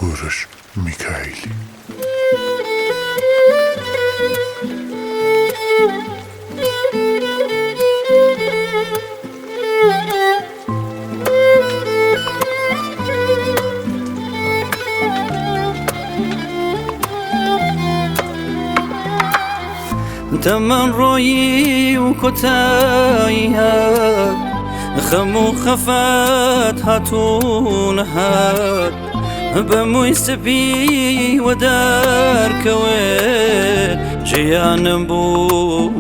کوڕش میکایلی. تمن روی و کتایی هات خم و خفت هاتون هات بموی سپی و در کوید جیانم بو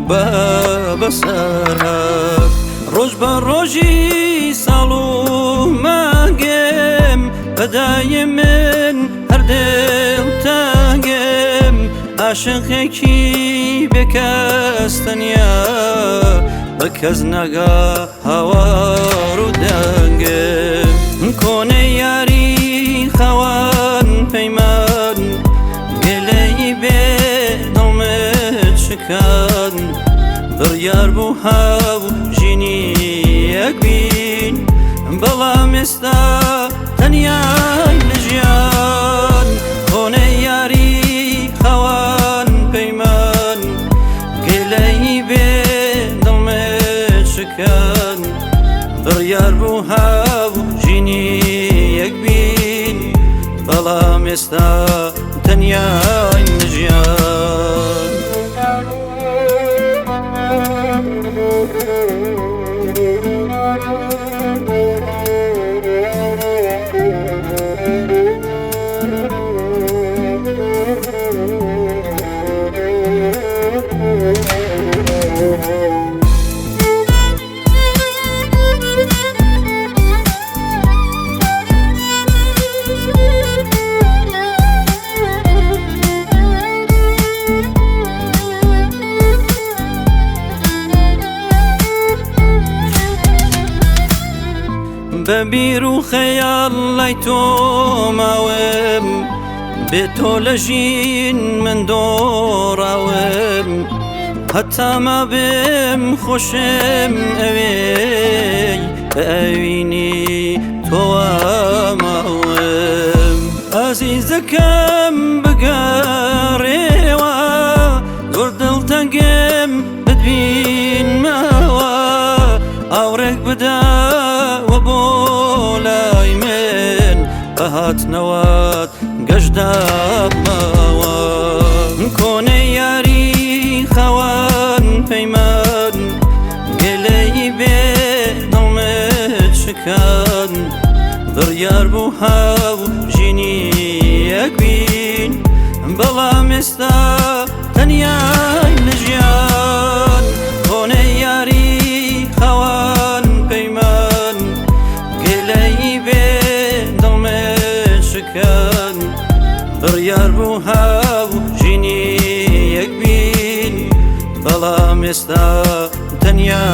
بسر هات روش بر روشی سالو مگم بدای من هر دل تاگم عاشقێکی بێکەستەنیا بە کەس نەگا هاوار و دەنگم کۆنەی یاری خەوان پەیمان گلەی بێ دڵمت شکان بڕیار بوو هاو ژینی یەک بین بەڵام ئێستا تەنیای لە ژیان کۆنەی یاری خوان پیمان گلهی به دلمت شکن بڕیار بوو هاو ژینی یەک بین بەڵام ئێستا تەنیای لە ژیان ببیر و خەیاڵ لای تۆ ماوم بێ تۆ لە ژین من دۆڕاوم هەتا ما بێم خۆشم ئەوێی بە ئەوینی تۆوە ماوم ئازیزەکەم بگەڕێوە زۆر دڵتەنگم بتبینمەوە ئاورێک بداوە بۆ لای من بە هاتنەوەت گەشتدابمەوە کۆنەی یاری خەوان پەیمان گلەی بێ دڵمت شکان بڕیار بوو هاو ژینی یەک بین بەڵام ئێستا تەنیای لە ژیان کۆنەی یاری خوان پیمان گلهی به دلمت شکن بڕیار بوو هاو ژینی یەک بین بەڵام ئێستا تەنیا